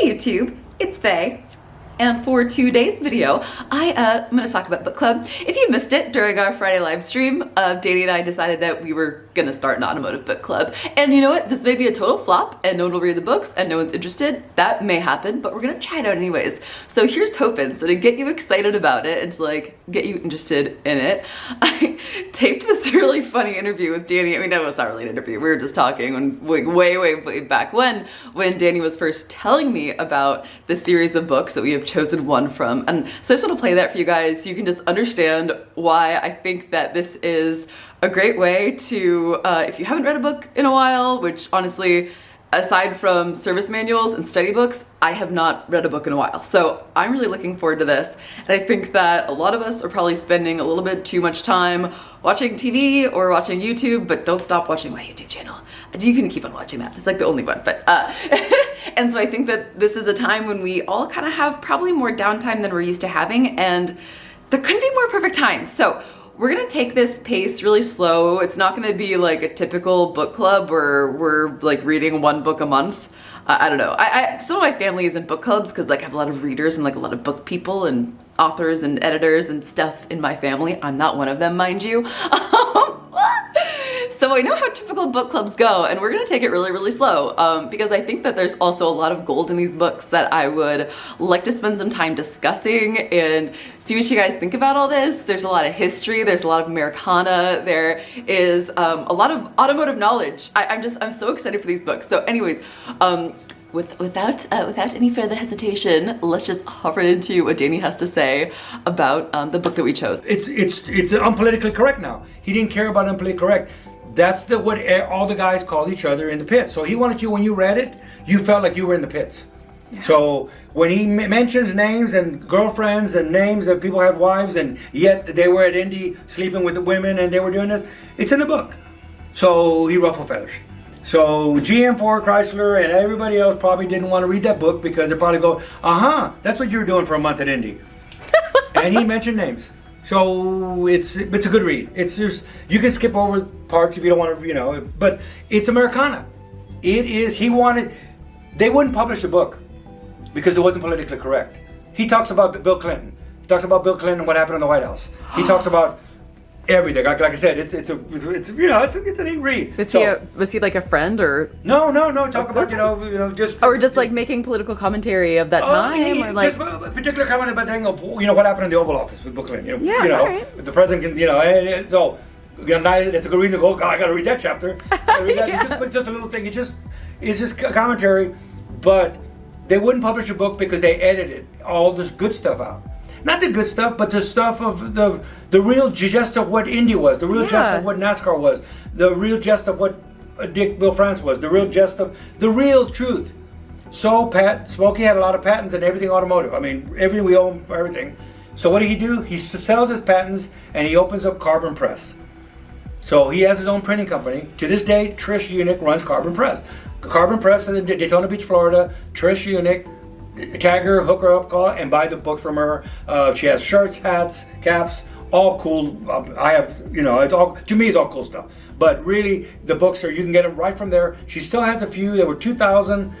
Hey YouTube, it's Faye. And for today's video, I'm going to talk about book club. If you missed it during our Friday live stream, Danny and I decided that we were going to start an automotive book club. And you know what? This may be a total flop and no one will read the books and no one's interested. That may happen, but we're going to try it out anyways. So here's hoping. So to get you excited about it and to like get you interested in it, I taped this really funny interview with Danny. I mean, no, it's not really an interview. We were just talking way back when Danny was first telling me about the series of books that we have chosen one from. And so I just want to play that for you guys so you can just understand why I think that this is a great way to, if you haven't read a book in a while, which honestly, aside from service manuals and study books, I have not read a book in a while. So I'm really looking forward to this. And I think that a lot of us are probably spending a little bit too much time watching TV or watching YouTube, but don't stop watching my YouTube channel. You can keep on watching that. It's like the only one, but and so I think that this is a time when we all kind of have probably more downtime than we're used to having, and there couldn't be more perfect time. So we're gonna take this pace really slow. It's not gonna be like a typical book club where we're like reading one book a month. I don't know. Some of my family is in book clubs because like I have a lot of readers and like a lot of book people and authors and editors and stuff in my family. I'm not one of them, mind you. So I know how typical book clubs go, and we're gonna take it really slow because I think that there's also a lot of gold in these books that I would like to spend some time discussing and see what you guys think about all this. There's a lot of history, there's a lot of Americana, there is a lot of automotive knowledge. I'm so excited for these books. So anyways, without any further hesitation, let's just hop right into what Danny has to say about the book that we chose. It's unpolitically correct now. He didn't care about unpolitically correct. That's what all the guys called each other in the pits. So he wanted you, when you read it, you felt like you were in the pits. Yeah. So when he mentions names and girlfriends and names that people have wives and yet they were at Indy sleeping with the women and they were doing this, it's in the book. So he ruffled feathers. So GM, Ford, Chrysler, and everybody else probably didn't want to read that book because they probably go, that's what you were doing for a month at Indy. And he mentioned names. So it's a good read. You can skip over parts if you don't want to, but it's Americana. It is, they wouldn't publish the book because it wasn't politically correct. He talks about Bill Clinton. He talks about Bill Clinton and what happened in the White House. He talks about everything. Like I said, it's a neat read. Was he like a friend or? No. Talk about just or just like making political commentary of that time, or like just a particular comment about thing of what happened in the Oval Office with Bill Clinton. Right. The president can so that's a good reason to go. God, I got to read that chapter. Read that. Yeah. It's just a little thing. It's just commentary, but they wouldn't publish a book because they edited all this good stuff out. Not the good stuff, but the stuff of the real gist of what Indy was, the real gist of what NASCAR was, the real gist of what Dick Bill France was, the real gist of the real truth. So Smokey had a lot of patents and everything automotive. I mean, everything we own for everything. So what did he do? He sells his patents and he opens up Carbon Press. So he has his own printing company. To this day, Trish Yunick runs Carbon Press. Carbon Press in Daytona Beach, Florida. Trish Yunick. Tag her, hook her up, call, and buy the book from her. She has shirts, hats, caps, all cool. I have, it's all, to me, it's all cool stuff. But really, the books you can get them right from there. She still has a few. There were 2,000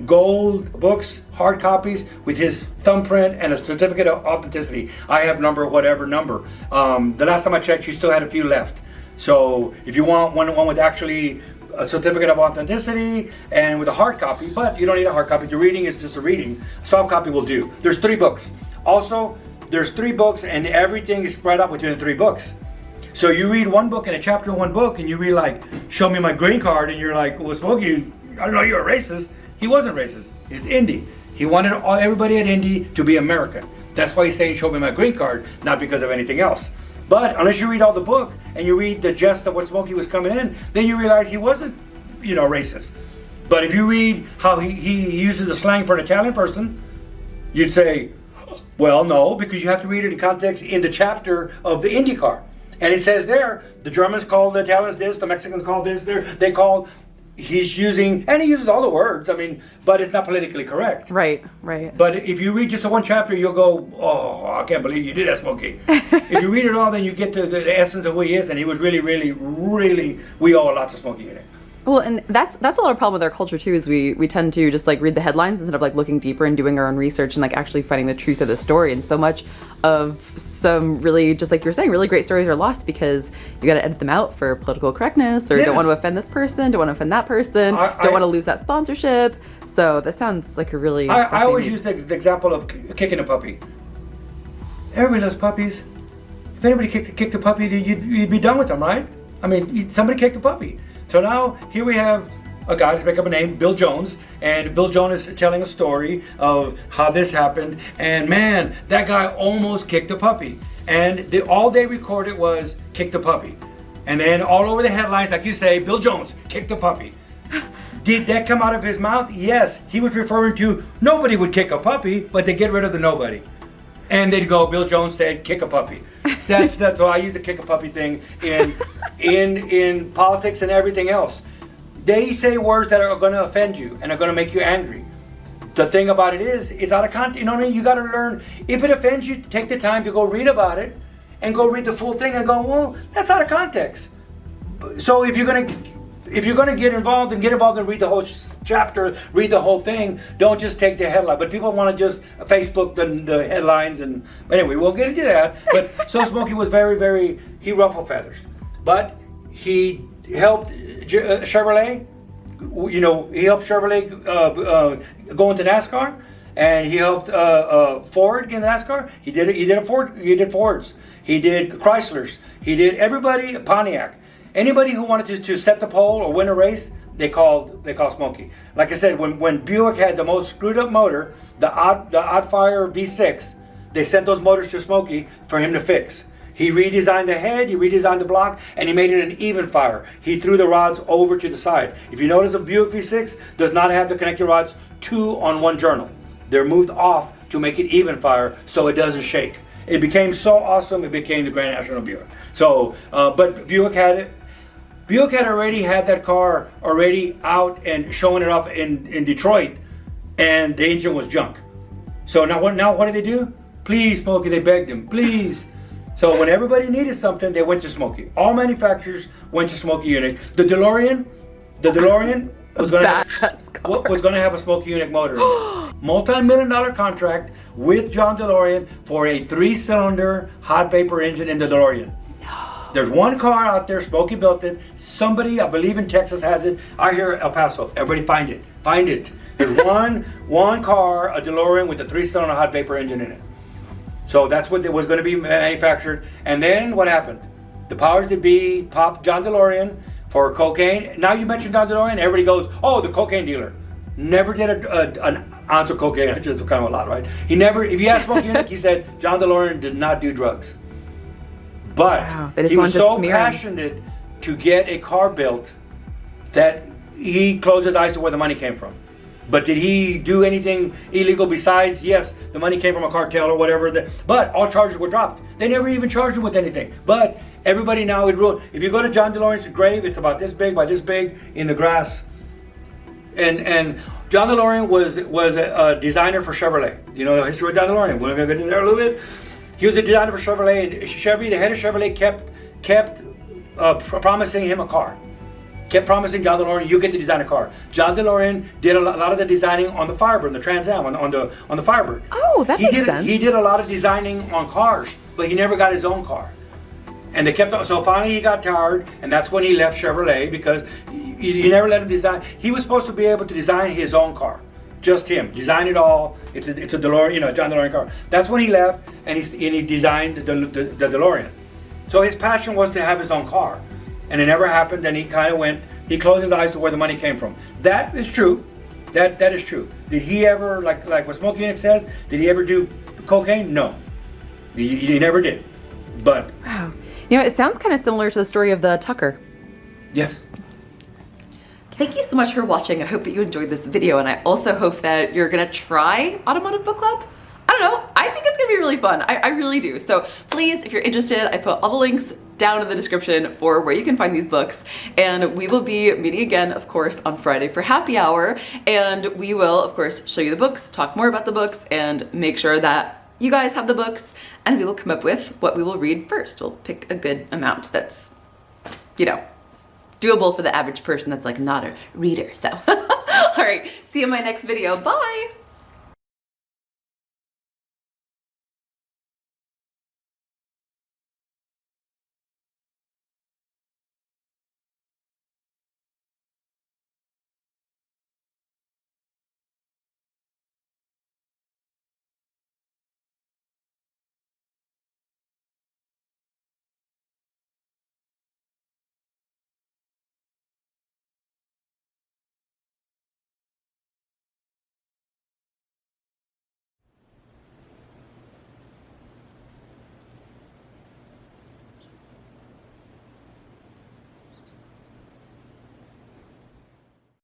gold books, hard copies with his thumbprint and a certificate of authenticity. I have whatever number. The last time I checked, she still had a few left. So if you want one with actually a certificate of authenticity and with a hard copy, but you don't need a hard copy. The reading is just a reading. A soft copy will do. There's 3 books. Also, there's 3 books and everything is spread out within 3 books. So you read one book and a chapter of one book and you read like, show me my green card, and you're like, well, Smokey, I don't know, you're a racist. He wasn't racist. He's Indy. He wanted everybody at Indy to be American. That's why he's saying, show me my green card, not because of anything else. But unless you read all the book and you read the gist of what Smokey was coming in, then you realize he wasn't, racist. But if you read how he uses the slang for an Italian person, you'd say, well, no, because you have to read it in context in the chapter of the IndyCar. And it says there, the Germans call the Italians this, the Mexicans call this, he's using, and he uses all the words, but it's not politically correct. Right. But if you read just one chapter, you'll go, oh, I can't believe you did that, Smokey. If you read it all, then you get to the essence of who he is, and he was really, we owe a lot to Smokey Yunick. Well, and that's a lot of problem with our culture too, is we tend to just like read the headlines instead of like looking deeper and doing our own research and like actually finding the truth of the story. And so much of some really, just like you were saying, really great stories are lost because you got to edit them out for political correctness, or don't want to offend this person, don't want to offend that person, don't want to lose that sponsorship. So that sounds like a really. I always use the example of kicking a puppy. Everybody loves puppies. If anybody kicked a puppy, you'd be done with them, right? I mean, somebody kicked a puppy. So now here we have a guy, to make up a name, Bill Jones, and Bill Jones is telling a story of how this happened, and man, that guy almost kicked a puppy. And all they recorded was kick the puppy. And then all over the headlines, like you say, Bill Jones kicked a puppy. Did that come out of his mouth? Yes. He was referring to nobody would kick a puppy, but they get rid of the nobody. And they'd go, Bill Jones said, kick a puppy. That's why I use the kick a puppy thing in politics and everything else. They say words that are going to offend you and are going to make you angry. The thing about it is, it's out of context. You know what I mean? You got to learn. If it offends you, take the time to go read about it and go read the full thing and go, well, that's out of context. So if you're going to get involved and read the whole chapter, read the whole thing, don't just take the headline. But people want to just Facebook the headlines, and but anyway, we'll get into that. But so Smokey was very, he ruffled feathers, but he helped Chevrolet. You know, he helped Chevrolet go into NASCAR, and he helped Ford get into NASCAR. He did Fords. He did Chryslers. He did everybody. Pontiac. Anybody who wanted to set the pole or win a race, they called Smokey. Like I said, when Buick had the most screwed up motor, the Oddfire V6, they sent those motors to Smokey for him to fix. He redesigned the head, he redesigned the block, and he made it an even fire. He threw the rods over to the side. If you notice, a Buick V6 does not have the connecting rods 2 on one journal. They're moved off to make it even fire so it doesn't shake. It became so awesome, it became the Grand National Buick. So, but Buick had already had that car already out and showing it off in Detroit, and the engine was junk. So now what did they do? Please, Smokey, they begged him, please. So when everybody needed something, they went to Smokey. All manufacturers went to Smokey Yunick. The DeLorean was going to have a Smokey Yunick motor. Multi-million-dollar contract with John DeLorean for a 3-cylinder hot vapor engine in the DeLorean. There's one car out there, Smokey built it. Somebody, I believe in Texas, has it. I hear El Paso. Everybody find it. There's one car, a DeLorean with a 3-cylinder hot vapor engine in it. So that's what was going to be manufactured. And then what happened? The powers that be popped John DeLorean for cocaine. Now you mentioned John DeLorean, everybody goes, oh, the cocaine dealer. Never did an ounce of cocaine. That's kind of a lot, right? He never, if you ask Smokey Yunick, he said John DeLorean did not do drugs. But he was so passionate to get a car built that he closed his eyes to where the money came from. But did he do anything illegal besides, yes, the money came from a cartel or whatever, but all charges were dropped. They never even charged him with anything. But everybody now would rule. If you go to John DeLorean's grave, it's about this big by this big in the grass. And John DeLorean was a designer for Chevrolet. You know the history of John DeLorean. We're going to get into there a little bit. He was a designer for Chevrolet, and Chevy, the head of Chevrolet, kept promising him a car. Kept promising John DeLorean, you get to design a car. John DeLorean did a lot of the designing on the Firebird, the Trans Am, on the Firebird. Oh, that makes sense. He did a lot of designing on cars, but he never got his own car. And they kept on, so finally he got tired, and that's when he left Chevrolet, because you never let him design. He was supposed to be able to design his own car. Just him, design it all. It's a DeLorean, John DeLorean car. That's when he left, and he designed the DeLorean. So his passion was to have his own car. And it never happened, and he closed his eyes to where the money came from. That is true. That is true. Did he ever, like what Smokey Yunick says, did he ever do cocaine? No. He never did. But. Wow. It sounds kind of similar to the story of the Tucker. Yes. Thank you so much for watching. I hope that you enjoyed this video, and I also hope that you're gonna try Automotive Book Club. I don't know, I think it's gonna be really fun. I really do. So please, if you're interested, I put all the links down in the description for where you can find these books, and we will be meeting again, of course, on Friday for happy hour, and we will, of course, show you the books, talk more about the books, and make sure that you guys have the books, and we will come up with what we will read first. We'll pick a good amount that's, doable for the average person that's like not a reader. So, all right, see you in my next video. Bye.